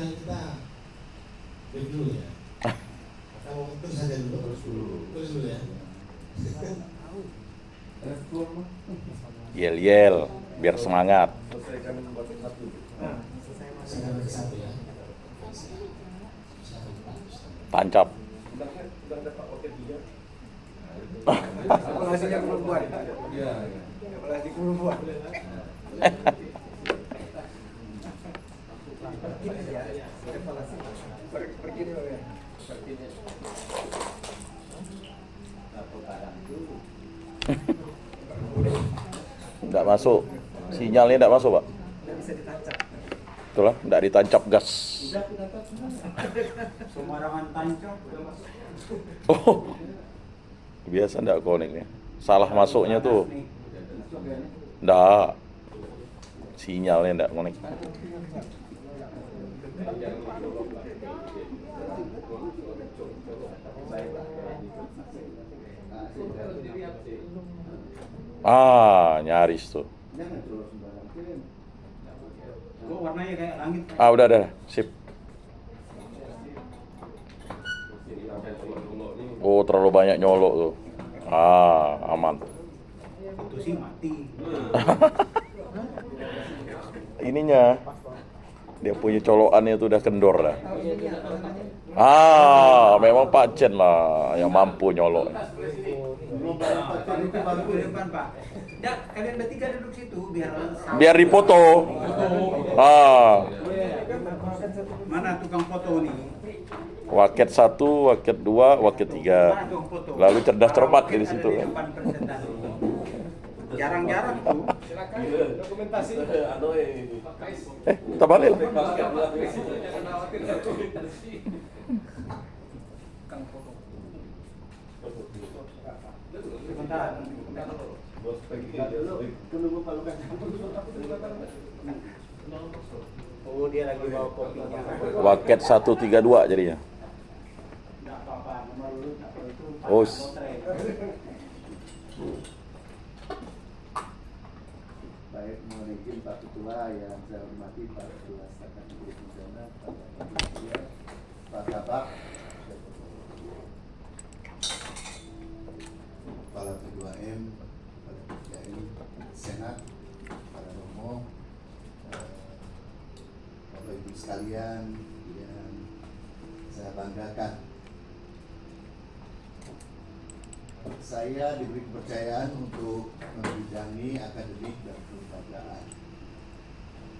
sekarang kita break dulu ya. Kalau terus saja dulu. Terus dulu ya. Yel biar semangat. Selesai bagi satu ya. Tancap. Evaluasinya belum buat. Iya. Evaluasi belum buat. Pergi dulu ya. Enggak masuk. Sinyalnya enggak masuk, Pak. Nggak bisa ditancap. Itulah, enggak ditancap gas. Sembarangan tancap udah masuk. Oh. Biasa enggak koneknya. Salah masuknya tuh. Enggak. Sinyalnya enggak konek. Nyaris tuh. Kok warnanya kayak langit? Udah. Sip. Oh, terlalu banyak nyolok tuh. Aman. Itu sih mati. Ininya dia punya colokannya tuh udah kendor dah. Memang Pak Chen lah yang mampu nyolok. Depan, Pak. Ya, kalian bertiga duduk situ Biar dipoto. Mana tukang foto nih? Waket 1, waket 2, waket 3. Mana tukang foto? Lalu cerdas cermat di situ kan. Depan presentasi. Jarang-jarang tuh. Silakan dokumentasi. Kita balik lah. Tukang foto. Sebentar. Oh, dia lagi bawa kopinya. Waket 132 jadinya. Enggak apa-apa, nomor urut atau itu. Oh. Baik, mohon izin Pak Ketua yang saya hormati Pak Ketua Staf Divisi Bencana, Pak Ketua, Pak Kabak, Kepala P2M, Kepala P3M, Senat, para Romo, Bapak Ibu sekalian yang saya banggakan. Saya diberi kepercayaan untuk membidangi akademik dan kelembagaan.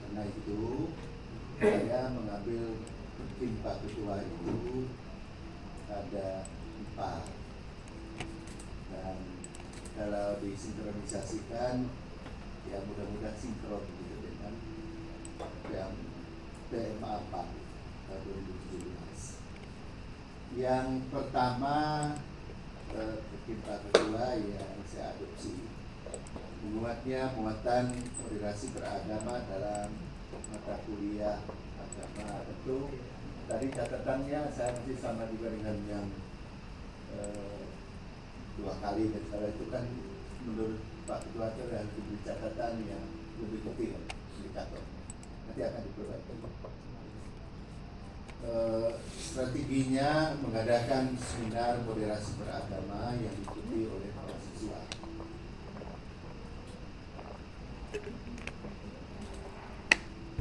Karena itu, saya mengambil tim Pak Ketua itu ada 4. Dan kalau disinkronisasikan, ya mudah-mudahan sinkron gitu dengan PMA 4 tahun 2017. Yang pertama, Pak Ketua yang saya adopsi muatan moderasi beragama dalam mata kuliah agama. Tentu tadi catatannya saya masih sama juga dengan yang 2 kali, dan setelah itu kan menurut Pak Ketua itu harus diberi catatan yang lebih detail, indikator nanti akan diperbaiki. Strateginya mengadakan seminar moderasi beragama yang diikuti oleh para siswa.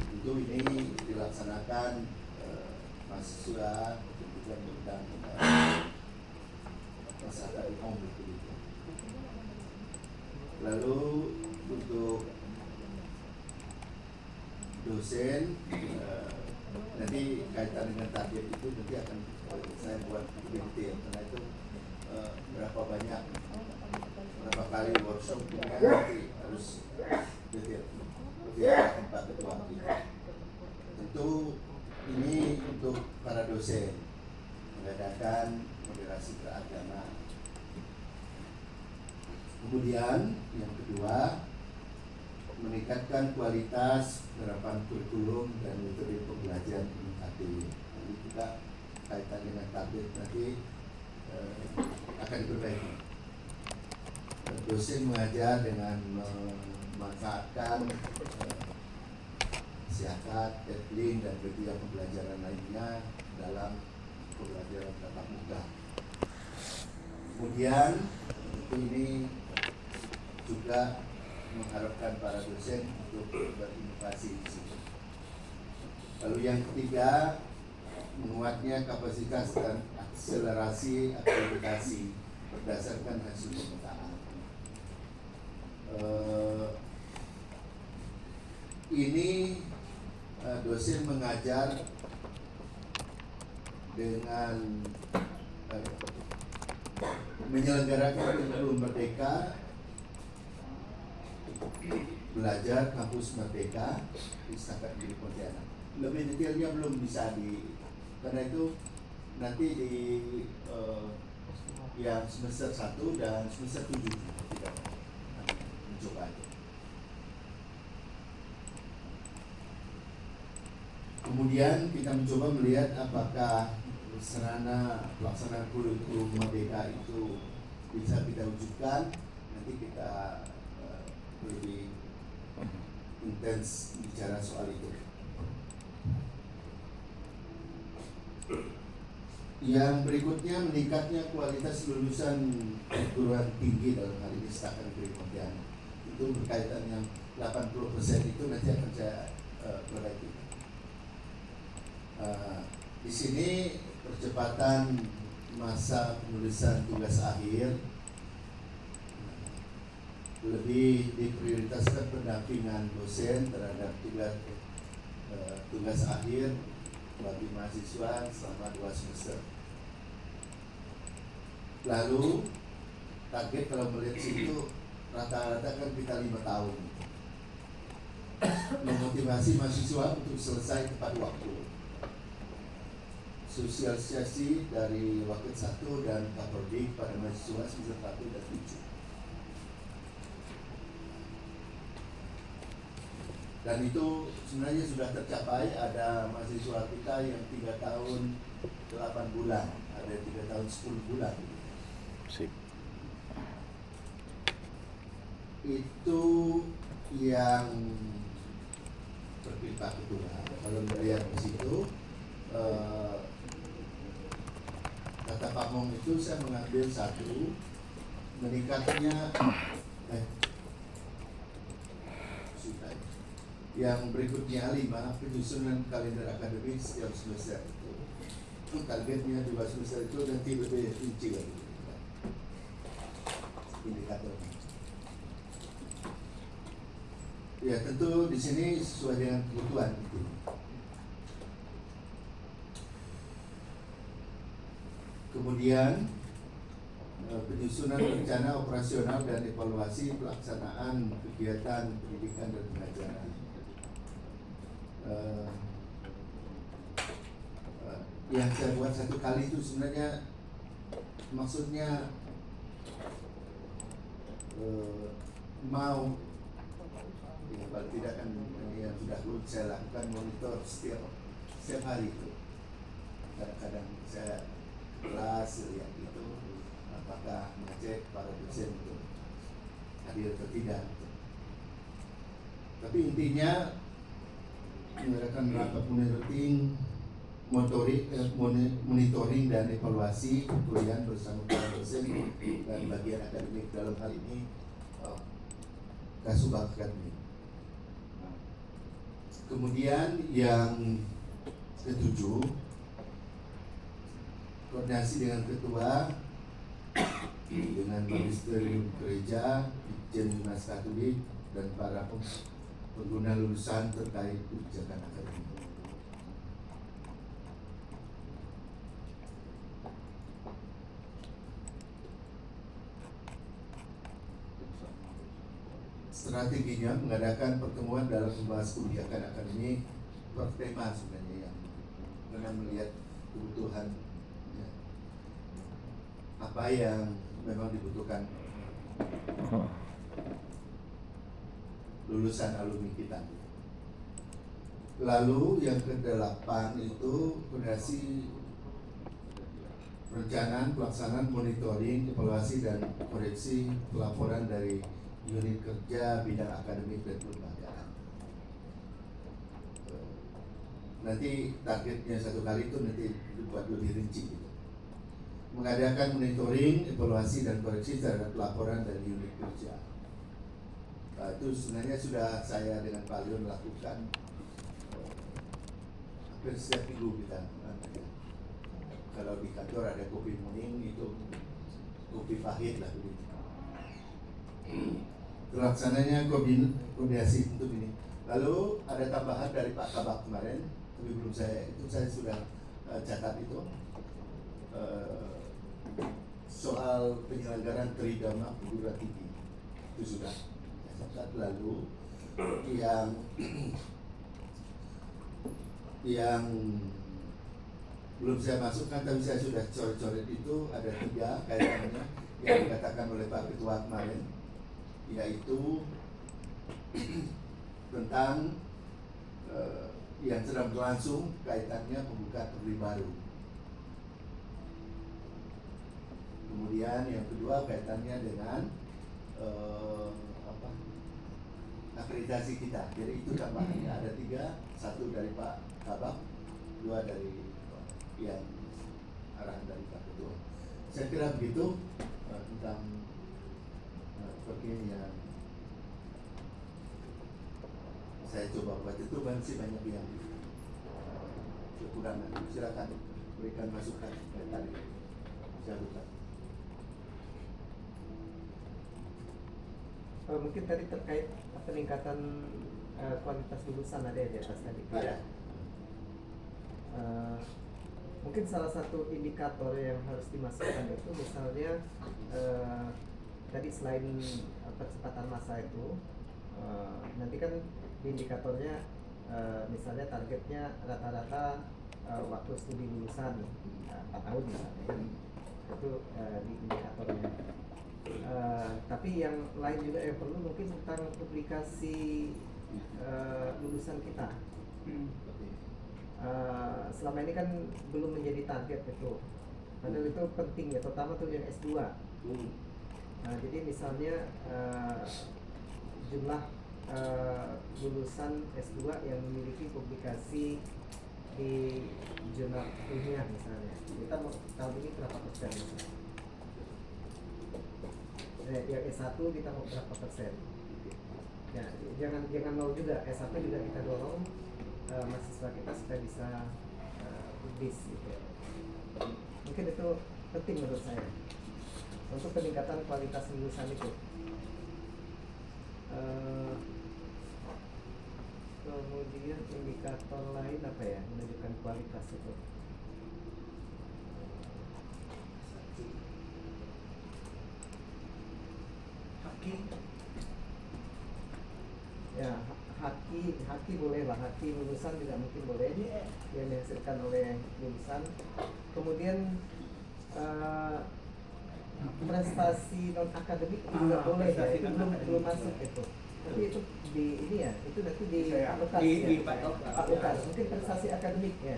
Tentu ini dilaksanakan mahasiswa juga mengundang masyarakat umum begitu. Lalu untuk dosen nanti kaitan dengan target itu nanti akan saya buat detail, karena itu berapa kali workshop kan nanti harus detail. Pak Ketua. Tentu ini untuk para dosen mengadakan moderasi beragama. Kemudian yang kedua, meningkatkan kualitas penerapan kurikulum dan metode pembelajaran IKT. Ini juga kaitan dengan target nanti akan diperbaiki. Dosen mengajar dengan memanfaatkan masyarakat, adlink dan media pembelajaran lainnya dalam pembelajaran tatap muka. Kemudian ini juga mengharapkan para dosen untuk berinovasi di situ. Lalu yang ketiga, menguatnya kapasitas dan akselerasi akreditasi berdasarkan hasil pemetaan. Ini dosen mengajar dengan menyelenggarakan kurikulum merdeka, belajar kampus merdeka di Setakat Negeri Pontianak. Lebih detailnya belum bisa karena itu nanti di yang semester 1 dan semester 7 kita mencoba itu. Kemudian kita mencoba melihat apakah sarana pelaksanaan kurikulum merdeka itu bisa kita wujudkan. Nanti kita lebih intens bicara soal itu. Yang berikutnya, meningkatnya kualitas lulusan perguruan tinggi dalam hal ini Setakat Negeri Pontianak. Itu berkaitan yang 80% itu nanti akan saya perbaiki. Di sini percepatan masa penulisan tugas akhir, lebih diprioritaskan pendampingan dosen terhadap tugas akhir bagi mahasiswa selama 2 semester. Lalu target kalau melihat situ rata-rata kan kita 5 tahun. Memotivasi mahasiswa untuk selesai tepat waktu. Sosialisasi dari Wakil 1 dan Kaprodi pada mahasiswa semester 1 dan 7. Dan itu sebenarnya sudah tercapai. Ada mahasiswa kita yang 3 tahun 8 bulan, ada 3 tahun 10 bulan. Sip. Itu yang berpihak kedua. Kalau melihat di situ, kata Pak Mong itu saya mengambil 1, meningkatnya yang berikutnya 5, penyusunan kalender akademik setiap semester itu targetnya 2 semester itu nanti lebih rinci lagi indikatornya. Ya tentu di sini sesuai dengan kebutuhan itu. Kemudian penyusunan rencana operasional dan evaluasi pelaksanaan kegiatan pendidikan dan pengajaran. Yang saya buat 1 kali itu sebenarnya maksudnya mau ya, kalau tidak kan yang sudah saya lakukan monitor setiap hari itu. Kadang-kadang saya kelas lihat itu apakah mengecek para dosen itu hadir atau tidak. Tapi intinya mengadakan rapat monitoring dan evaluasi perkuliahan bersama para dosen dan bagian akademik, dalam hal ini Kasubag Akademik. Kemudian yang ke-7, koordinasi dengan ketua, dengan magisterium gereja, Dirjen Dinas Katolik dan para pengguna lulusan terkait kebijakan akademik. Strateginya mengadakan pertemuan dalam membahas kebijakan akademik per tema sebenarnya yang dengan melihat kebutuhan ya, apa yang memang dibutuhkan lulusan alumni kita. Lalu yang ke-8 itu koordinasi perencanaan, pelaksanaan, monitoring, evaluasi dan koreksi pelaporan dari unit kerja bidang akademik dan kelembagaan. nanti targetnya 1 kali itu nanti dibuat lebih rinci gitu. Mengadakan monitoring, evaluasi dan koreksi terhadap laporan dari unit kerja. Itu sebenarnya sudah saya dengan Pak Leon lakukan hampir setiap minggu kita. Kalau di kantor ada kopi morning, itu kopi pahit lah begitu. Terlaksananya koordinasi untuk ini. Lalu ada tambahan dari Pak Kabak kemarin, tapi belum saya sudah catat itu. Soal penyelenggaraan Tridharma Perguruan Tinggi itu sudah saya catat. Lalu yang belum saya masukkan tapi saya sudah coret-coret itu ada 3 kaitannya yang dikatakan oleh Pak Ketua kemarin, yaitu tentang yang sedang berlangsung kaitannya pembukaan pegawai baru. Kemudian yang kedua kaitannya dengan akreditasi kita. Jadi itu tambahannya ada 3, 1 dari Pak Kabak, 2 dari yang arahan dari Pak Ketua. Saya kira begitu tentang bagian yang saya coba buat itu masih banyak yang kekurangan. Silakan berikan masukan tadi. Saya buka. Mungkin tadi terkait peningkatan kualitas lulusan ada di atas tadi. Ada. Mungkin salah satu indikator yang harus dimasukkan itu misalnya tadi selain percepatan masa itu nanti kan di indikatornya misalnya targetnya rata-rata waktu studi lulusan 4 tahun misalnya itu di indikatornya. Tapi yang lain juga yang perlu mungkin tentang publikasi lulusan kita. Selama ini kan belum menjadi target itu, padahal itu penting ya, terutama tuh yang S2. Jadi misalnya jumlah lulusan S2 yang memiliki publikasi di jurnal ilmiah misalnya, kita mau tahun ini berapa persen misalnya? Yang S1 kita mau berapa persen? Ya, jangan mau juga S1 juga kita dorong mahasiswa kita supaya bisa publis gitu. Mungkin itu penting menurut saya untuk peningkatan kualitas lulusan itu. Kemudian indikator lain apa ya menunjukkan kualitas itu? Ya, haki boleh lah, haki lulusan juga mungkin boleh yang dihasilkan oleh lulusan. Kemudian prestasi non akademik juga boleh ya, itu belum masuk itu. Tapi itu di ini ya, itu nanti di fakultas ya, fakultas. Mungkin prestasi akademik ya,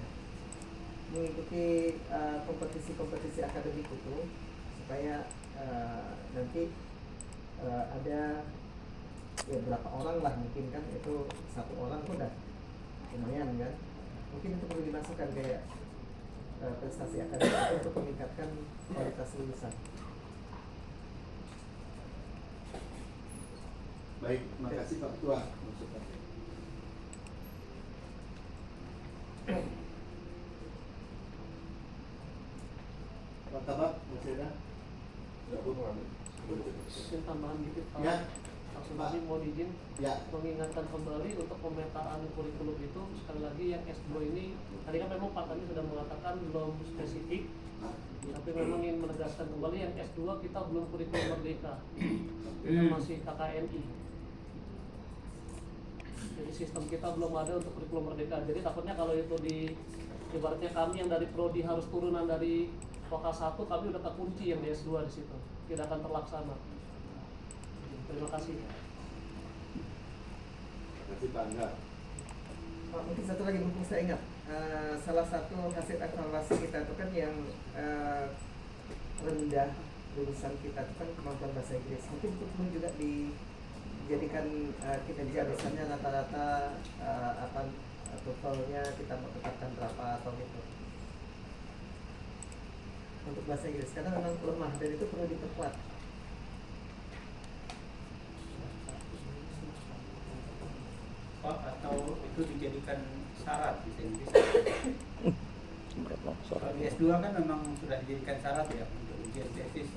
mengikuti kompetisi akademik itu supaya nanti ada ya berapa orang lah mungkin kan, itu 1 orang tuh udah lumayan kan, mungkin itu perlu dimasukkan kayak prestasi akademik untuk meningkatkan kualitas lulusan. Baik, makasih Pak Ketua masukan. Pak Kabak, masih ada? Mungkin tambahan dikit Pak. Ya. Tadi mau izin mengingatkan kembali untuk pemetaan kurikulum itu, sekali lagi yang S2 ini tadi kan memang Pak Tani sudah mengatakan belum spesifik, tapi memang ingin menegaskan kembali yang S2 kita belum kurikulum merdeka, kita masih KKNI. Jadi sistem kita belum ada untuk kurikulum merdeka. Jadi takutnya kalau itu ibaratnya kami yang dari prodi harus turunan dari vokal 1, kami udah kekunci yang di S2 di situ, tidak akan terlaksana. Terima kasih. Terima kasih Pak Angga. Mungkin satu lagi mumpung saya ingat, salah satu hasil evaluasi kita itu kan yang rendah lulusan kita itu kan kemampuan bahasa Inggris. Mungkin itu perlu juga dijadikan kinerja, misalnya rata-rata TOEFL-nya kita mau tetapkan berapa atau gitu. Untuk bahasa Inggris karena memang lemah dan itu perlu diperkuat. Oh, atau itu dijadikan syarat bisa Inggris. Kalau di S2 kan memang sudah dijadikan syarat ya untuk ujian tesis.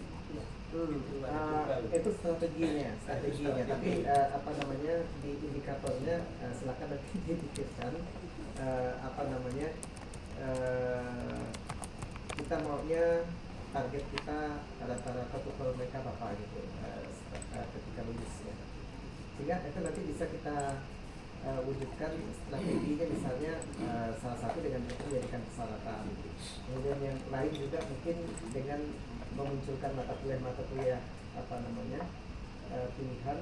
Itu strateginya. Tapi apa namanya di indikatornya silakan nanti dipikirkan kita maunya target kita rata-rata TOEFL mereka berapa gitu ketika lulus ya. Sehingga itu nanti bisa kita wujudkan strateginya misalnya salah satu dengan menjadikan persyaratan. Kemudian yang lain juga mungkin dengan memunculkan mata kuliah pilihan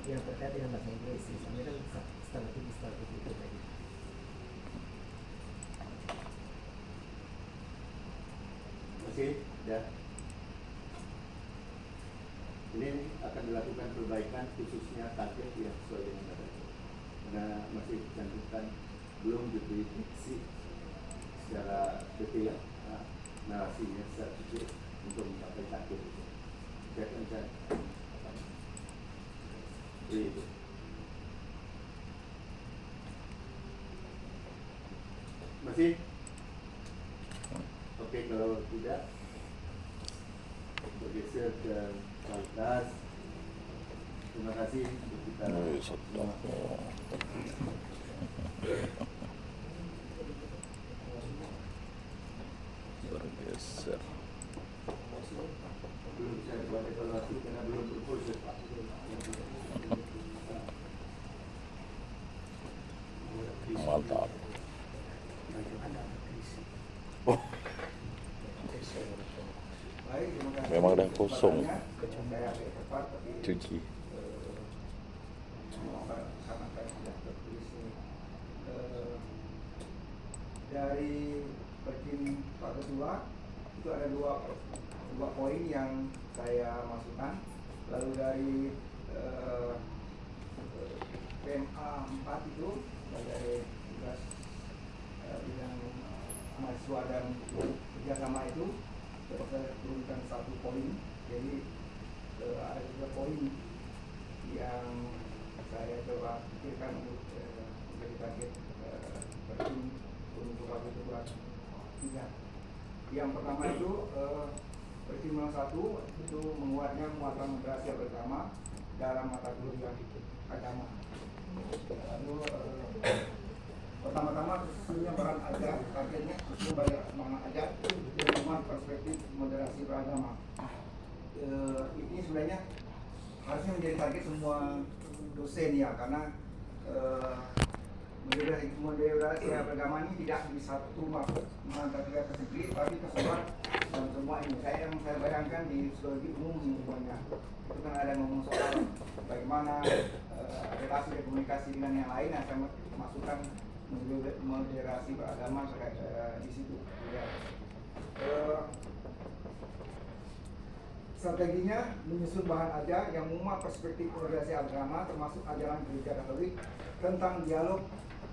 yang terkait dengan bahasa Inggris. Misalnya kan bisa strategi itu kayak gitu. Masih, ya. Ini akan dilakukan perbaikan khususnya target yang sesuai dengan data. Karena masih dicantumkan belum diprediksi secara detail narasinya secara detail untuk mencapai target itu. Saya akan itu. Masih? Oke, kalau tidak bergeser ke kualitas. Terima kasih untuk kita. Bergeser. Belum bisa dibuat evaluasi karena belum berproses, Pak. Mantap. Oh, Baik, terima kasih. memang dah kosong. Saya agak cepat, tapi Cuci. karena saya sudah tertulis ini. Dari Perkim Pak Ketua itu ada dua poin yang saya masukkan. Lalu dari PMA 4 itu dari tugas bidang mahasiswa dan kerjasama itu saya turunkan 1 poin. Jadi ada 3 poin yang saya coba pikirkan untuk menjadi target Perkim untuk Pak Ketua 3. Yang pertama itu Perkim 1 itu menguatnya muatan moderasi bersama dalam mata kuliah agama. Lalu pertama-tama sesungguhnya peran ajar targetnya itu banyak semangat ajar dengan perspektif moderasi beragama. Ini sebenarnya harusnya menjadi target semua dosen ya, karena moderasi beragama ini tidak di satu mata kuliah tersendiri, tapi tersebar dalam semua ini. Yang saya bayangkan di psikologi umum semuanya itu kan ada ngomong soal bagaimana relasi dan komunikasi dengan yang lain. Yang saya masukkan moderasi beragama di situ. Ya. Strateginya menyusun bahan ajar yang memuat perspektif moderasi agama termasuk ajaran gereja Katolik tentang dialog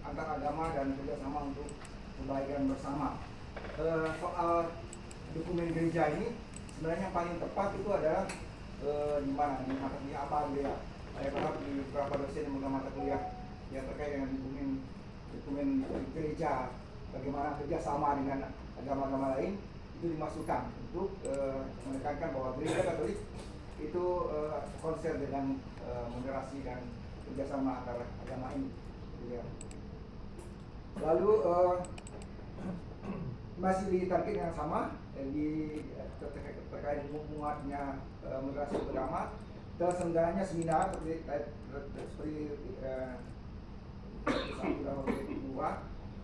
antar agama dan kerjasama untuk kebaikan bersama. Soal dokumen gereja ini sebenarnya yang paling tepat itu adalah di mana, di mata kuliah apa gitu ya. Saya berharap di beberapa dosen yang mengambil mata kuliah yang terkait dengan dokumen gereja, bagaimana kerjasama dengan agama-agama lain itu dimasukkan untuk menekankan bahwa gereja Katolik itu konsen dengan moderasi dan kerjasama antara agama ini. Ya. Lalu masih di target yang sama terkait muatnya moderasi beragama, terselenggaranya seminar seperti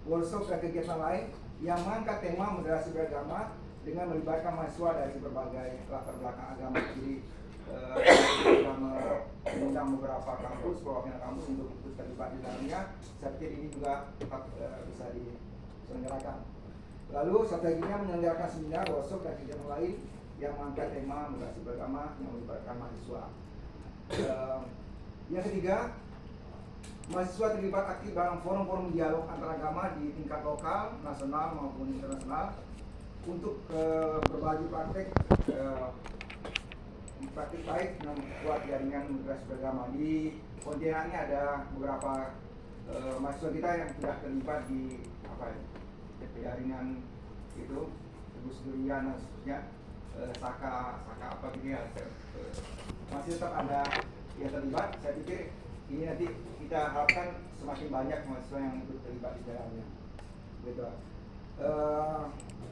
workshop dan kegiatan lain yang mengangkat tema moderasi beragama dengan melibatkan mahasiswa dari berbagai latar belakang agama. Jadi kita mengundang beberapa kampus, perwakilan kampus untuk ikut terlibat di dalamnya. Saya pikir ini juga bisa diselenggarakan. Lalu strateginya menyelenggarakan seminar, workshop dan kegiatan lain yang mengangkat tema moderasi beragama yang melibatkan mahasiswa. Yang ketiga, mahasiswa terlibat aktif dalam forum-forum dialog antaragama di tingkat lokal, nasional maupun internasional untuk berbagi praktek baik dan membuat jaringan moderasi beragama. Di kontenannya ada beberapa mahasiswa kita yang tidak terlibat di jaringan itu, Gus Durian dan seterusnya, Saka apa gitu ya, masih tetap ada yang terlibat. Saya pikir ini nanti kita harapkan semakin banyak mahasiswa yang ikut terlibat di dalamnya. Gitu.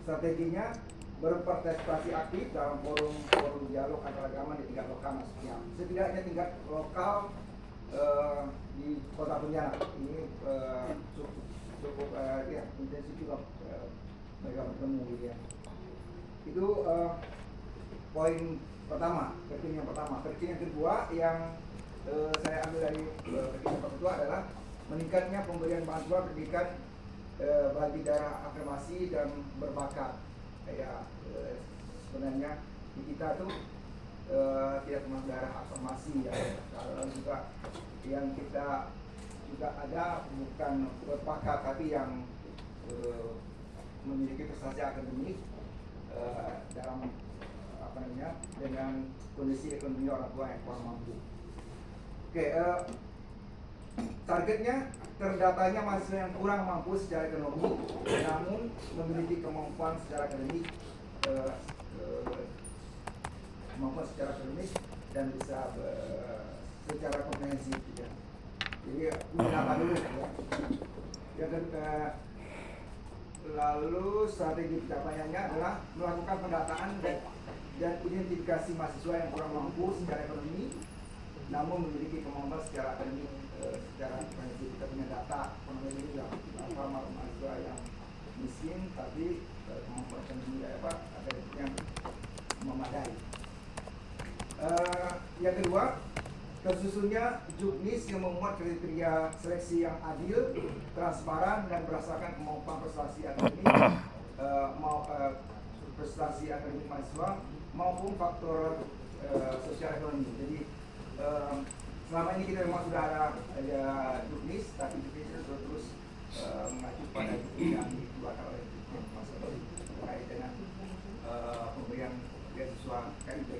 Strateginya berpartisipasi aktif dalam forum dialog antaragama di tingkat lokal maksudnya. Setidaknya tingkat lokal di Kota Pontianak ini cukup ya intensif juga mereka bertemu gitu ya. Itu poin pertama, penting yang pertama. Penting yang kedua yang saya ambil dari yang kedua adalah meningkatnya pemberian bantuan pendidikan bagi daerah afirmasi dan berbakat. Kayak sebenarnya di kita tuh tidak cuma daerah afirmasi ya, kalau juga yang kita juga ada bukan berbakat tapi yang memiliki prestasi akademik dalam apa namanya dengan kondisi ekonomi orang tua yang kurang mampu. Oke, targetnya terdatanya mahasiswa yang kurang mampu secara ekonomi namun memiliki kemampuan secara akademik dan bisa secara komprehensif ya. Jadi data dulu ya. Yang kedua, lalu strategi pencapaiannya adalah melakukan pendataan dan identifikasi mahasiswa yang kurang mampu secara ekonomi namun memiliki kemampuan secara akademik. Secara komprehensif kita punya data ekonomi juga mahasiswa yang miskin tapi kemampuan ekonomi akademiknya memadai. Yang kedua, tersusunnya juknis yang memuat kriteria seleksi yang adil, transparan dan berdasarkan kemampuan prestasi akademik prestasi akademik mahasiswa maupun faktor sosial ekonomi. Jadi selama ini kita memang sudah ada juknis, tapi juknis itu terus mengacu pada juknis yang dikeluarkan oleh mahasiswa terkait dengan pemberian beasiswa KIP.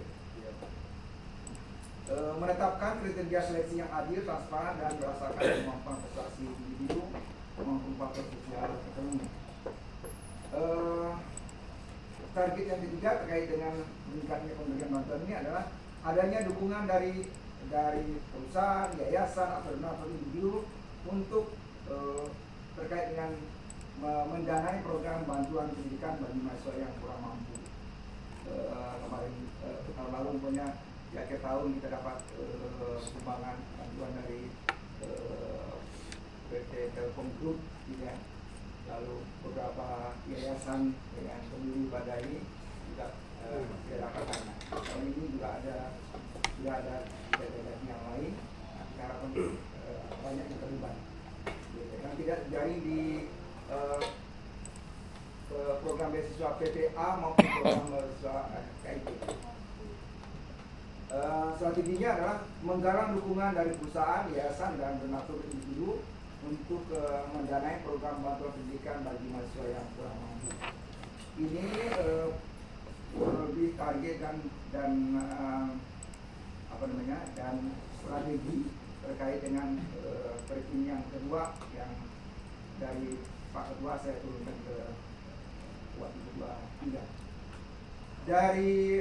Menetapkan kriteria seleksi yang adil, transparan dan berdasarkan kemampuan prestasi individu maupun faktor sosial ekonomi. Target yang ketiga terkait dengan meningkatnya pemberian bantuan ini adalah adanya dukungan dari perusahaan, yayasan atau donatur individu untuk terkait dengan mendanai program bantuan pendidikan bagi mahasiswa yang kurang mampu. Kemarin tahun lalu punya di akhir tahun kita dapat sumbangan bantuan dari PT Telkom Group gitu ya. Lalu beberapa yayasan yang pendiri pada ini juga tidak dapat dana. Tahun ini juga ada yang lain. Kita harapkan banyak yang terlibat. Yang tidak terjaring di program beasiswa PPA maupun program beasiswa KIP. Strateginya adalah menggalang dukungan dari perusahaan, yayasan dan donatur individu untuk mendanai program bantuan pendidikan bagi mahasiswa yang kurang mampu. Ini lebih target dan strategi terkait dengan perizinan yang kedua yang dari Pak Ketua saya turunkan ke Wakil Ketua 3. Dari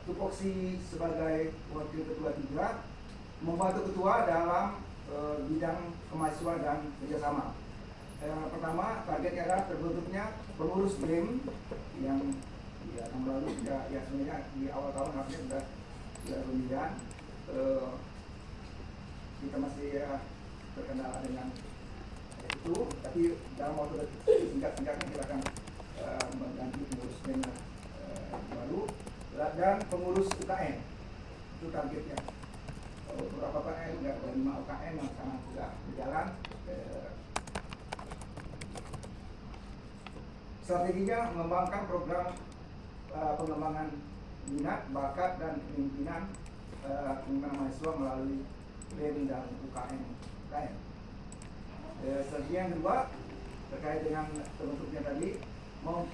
tupoksi sebagai Wakil Ketua 3 membantu Ketua dalam bidang kemahasiswaan dan kerjasama. Pertama, targetnya adalah terbentuknya pengurus BEM yang tahun lalu ya sebenarnya di awal tahun harusnya sudah pemilihan. Kita masih terkendala dengan itu, tapi dalam waktu singkat-singkatnya kita akan mengganti pengurus BEM baru dan pengurus UKM itu targetnya. Beberapa UKM sudah ada 5 UKM yang sekarang sudah berjalan. Strateginya mengembangkan program pengembangan minat, bakat dan kepemimpinan mahasiswa melalui BEM dan UKM. Strategi yang kedua terkait dengan terbentuknya tadi,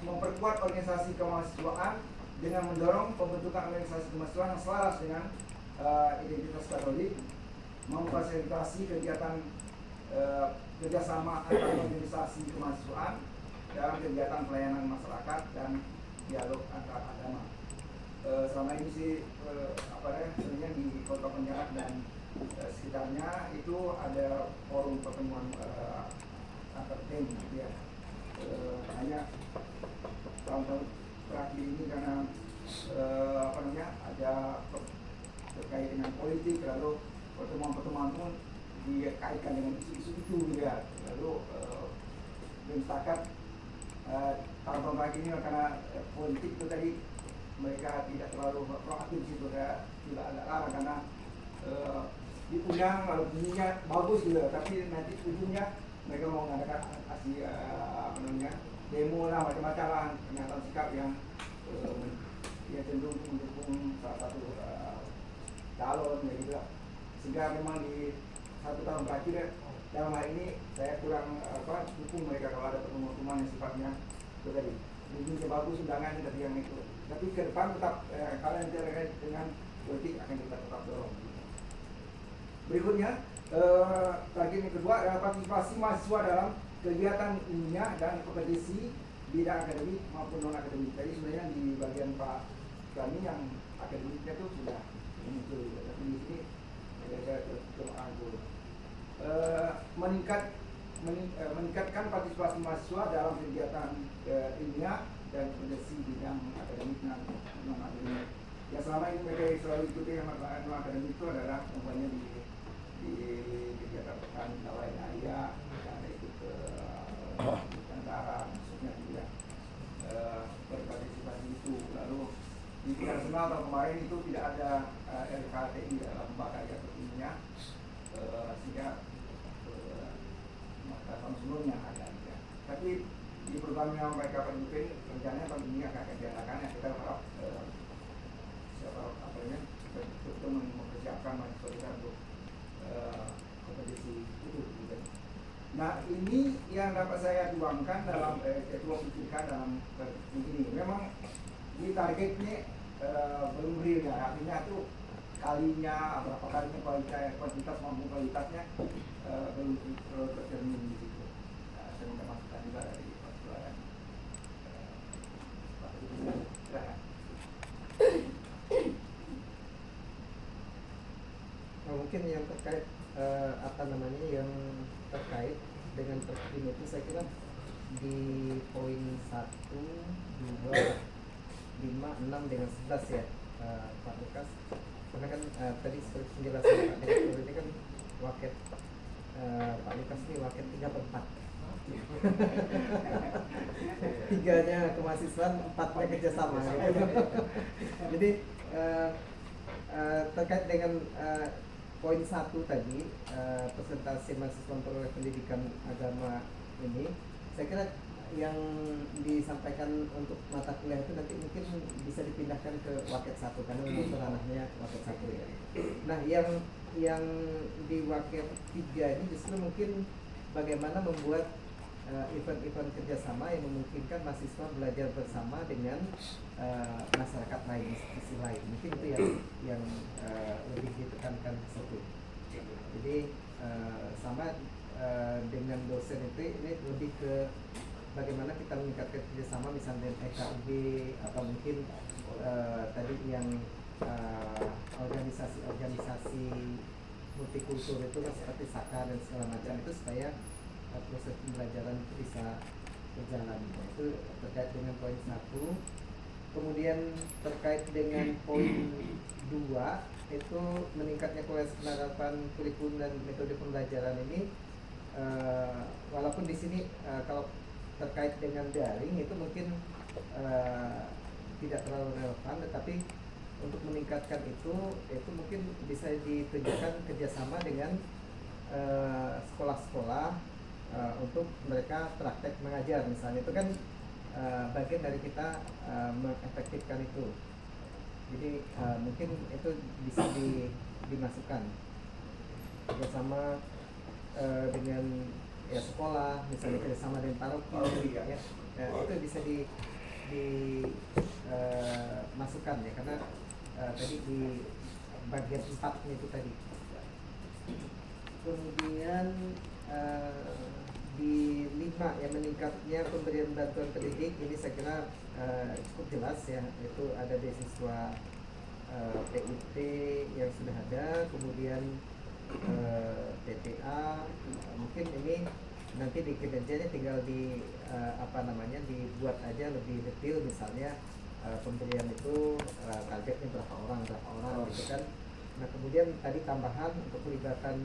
memperkuat organisasi kemahasiswaan dengan mendorong pembentukan organisasi kemahasiswaan yang selaras dengan identitas Katolik, memfasilitasi kegiatan kerjasama antar organisasi kemahasiswaan dalam kegiatan pelayanan masyarakat dan dialog antar agama. Selama ini sih sebenarnya di Kota Pontianak dan sekitarnya itu ada forum pertemuan antar tim gitu ya. Hanya tahun-tahun terakhir ini karena ada terkait dengan politik, lalu pertemuan-pertemuan pun dikaitkan dengan isu-isu itu juga. Lalu belum setakat tahun-tahun terakhir ini karena politik itu tadi mereka tidak terlalu proaktif situ, kayak juga agak larang karena diundang kalau bunyinya bagus juga, tapi nanti ujungnya mereka mau mengadakan aksi demo lah, macam-macam lah, pernyataan sikap yang cenderung mendukung salah satu calon ya gitu lah. Sehingga memang di 1 tahun terakhir dalam hal ini saya kurang dukung mereka kalau ada pertemuan yang sifatnya itu tadi bunyinya bagus undangannya dari yang itu. Tapi ke depan tetap kalau yang terkait dengan politik akan kita tetap dorong. Berikutnya, target yang kedua adalah partisipasi mahasiswa dalam kegiatan ilmiah dan kompetisi bidang akademik maupun non akademik. Tadi sebenarnya di bagian Pak kami yang akademiknya itu sudah muncul, tapi di sini saya coba angkul. Meningkatkan partisipasi mahasiswa dalam kegiatan ilmiah dan kompetisi bidang akademik dan non akademik. Ya selama ini mereka selalu ikuti yang non akademik itu adalah umpamanya di kegiatan petani lain ayah, ada ikut ke Nusantara, maksudnya tidak berpartisipasi itu. Lalu di tingkat nasional tahun kemarin itu tidak ada RKTI dalam karya ilmiah, sehingga maka tahun sebelumnya ada. Ya. Tapi di program yang mereka penjukin rencananya tahun ini akan diadakan, yang kita harap betul mempersiapkan mahasiswa kita untuk kompetisi itu. Nah ini yang dapat saya tuangkan dalam pikirkan dalam begini. Memang di targetnya belum real ya, artinya itu kalinya berapa kalinya kuantitas maupun kualitasnya belum tercermin di situ. Saya minta masukan juga dari Pak Ketua. Mungkin yang terkait yang terkait dengan terpilih itu saya kira di poin 1, 2, 5, 6 dengan 11 ya Pak Lukas, karena kan tadi seperti penjelasan Pak Direktur ini kan waket Pak Lukas ini waket 3/4 3-nya kemahasiswaan, 4-nya kerjasama gitu. Jadi terkait dengan poin 1 tadi, presentasi mahasiswa memperoleh pendidikan agama ini, saya kira yang disampaikan untuk mata kuliah itu nanti mungkin bisa dipindahkan ke waket 1 karena itu ranahnya waket 1 ya. Nah yang di waket 3 ini justru mungkin bagaimana membuat event-event kerjasama yang memungkinkan mahasiswa belajar bersama dengan masyarakat lain, institusi lain. Mungkin itu yang lebih ditekankan ke situ. Jadi sama dengan dosen itu ini lebih ke bagaimana kita meningkatkan kerjasama misalnya dengan EKB atau mungkin tadi yang organisasi-organisasi multikultur itu seperti SAKA dan segala macam itu supaya proses pembelajaran itu bisa berjalan. Itu terkait dengan poin 1. Kemudian terkait dengan poin 2 itu meningkatnya kualitas penerapan kurikulum dan metode pembelajaran ini, walaupun di sini kalau terkait dengan daring itu mungkin tidak terlalu relevan, tetapi untuk meningkatkan itu mungkin bisa ditunjukkan kerjasama dengan sekolah-sekolah untuk mereka praktek mengajar misalnya, itu kan bagian dari kita mengefektifkan itu. Jadi mungkin itu bisa dimasukkan bersama dengan ya sekolah, misalnya kerjasama dengan paroki, ya, itu bisa masukkan ya, karena tadi di bagian 4 itu tadi. Kemudian di 5 yang meningkatnya pemberian bantuan pendidik, ini saya kira cukup jelas ya, itu ada beasiswa PUT yang sudah ada, kemudian PPA, mungkin ini nanti di kinerjanya tinggal dibuat aja lebih detail, misalnya pemberian itu targetnya berapa orang gitu kan. Nah kemudian tadi tambahan untuk pelibatan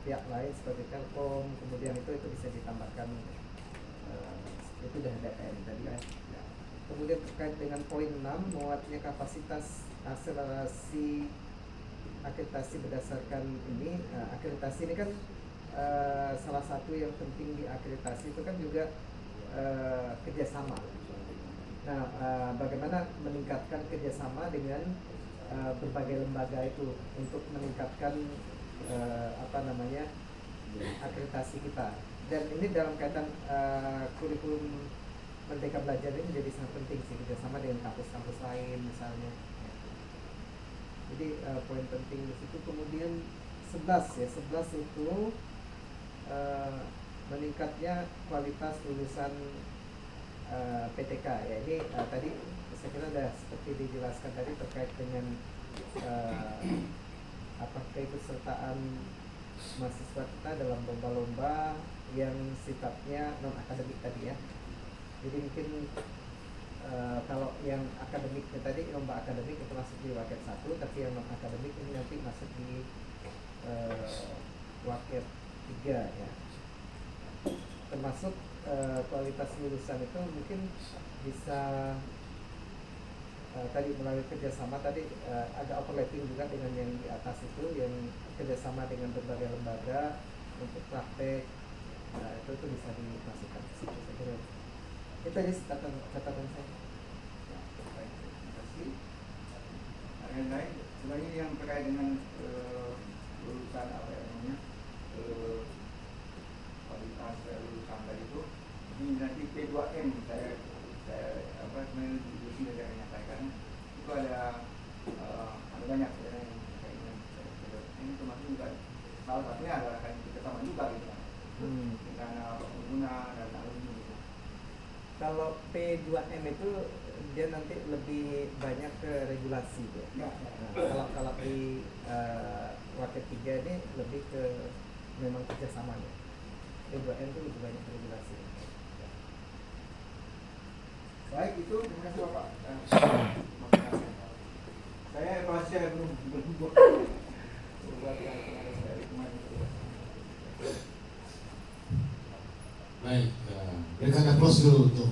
pihak lain seperti Telkom, kemudian itu bisa ditambahkan, itu udah ada tadi kan. Kemudian terkait dengan poin 6, menguatnya kapasitas akselerasi akreditasi berdasarkan ini, akreditasi ini kan salah satu yang penting di akreditasi itu kan juga kerjasama. Nah, bagaimana meningkatkan kerjasama dengan berbagai lembaga itu untuk meningkatkan akreditasi kita. Dan ini dalam kaitan kurikulum Merdeka Belajar ini menjadi sangat penting sih, kerjasama dengan kampus-kampus lain misalnya. Jadi poin penting di situ. Kemudian 11 itu meningkatnya kualitas lulusan PTK ya. Ini tadi saya kira sudah seperti dijelaskan tadi terkait dengan keikutsertaan mahasiswa kita dalam lomba-lomba yang sifatnya non akademik tadi ya. Jadi mungkin kalau yang akademiknya tadi, lomba akademik itu masuk di waket 1, tapi yang non akademik ini nanti masuk di waket 3 ya. Termasuk kualitas lulusan itu mungkin bisa tadi melalui kerjasama tadi ada overlapping juga dengan yang di atas itu, yang kerjasama dengan berbagai lembaga untuk praktek, itu bisa dimasukkan ke situ. Saya kira itu aja catatan saya. Baik, terima kasih. Yang lain, sebenarnya yang terkait dengan lulusan kualitas lulusan tadi itu, ini nanti P2M saya diskusi dari yang menyampaikan itu ada banyak sebenarnya yang terkait dengan ini, termasuk juga salah satunya adalah kan kita sama juga gitu kan, karena pengguna dan alumni gitu. Kalau P2M itu dia nanti lebih banyak ke regulasi ya. Nah, kalau di waket 3 ini lebih ke memang kerjasamanya. P2M itu lebih banyak ke regulasi. Baik, itu terima kasih Bapak. Saya evaluasi belum buat yang dari kemarin. Baik, berikan aplaus dulu untuk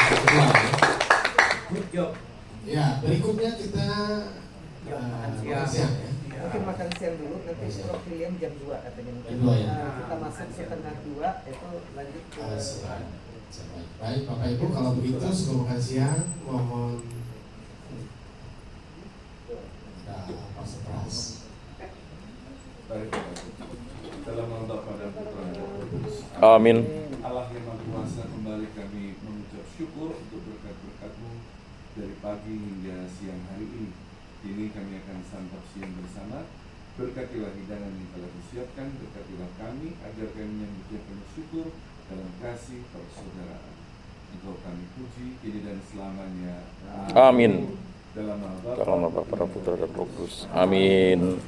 kedua ya. Good job. Ya, berikutnya kita Makan makan siang. siang ya. Mungkin makan siang dulu, nanti Prof William jam 2 katanya. Jam 2 ya. Kita masuk setengah 2 itu lanjut ke Baik, Bapak Ibu, kalau begitu sebelum makan siang mohon pas seperas. Baik, dalam nama Bapa dan Putra dan Roh Kudus. Amin. Allah yang Maha Kuasa, kembali kami mengucap syukur untuk berkat-berkat-Mu dari pagi hingga siang hari ini. Kini kami akan santap siang bersama. Berkatilah hidangan yang telah disiapkan, berkatilah kami agar kami yang mengucapkan syukur dalam kasih persaudaraan. Engkau kami puji kini dan selamanya. Amin. Dalam nama Dalam nama Bapa dan Putra dan Roh Kudus. Amin.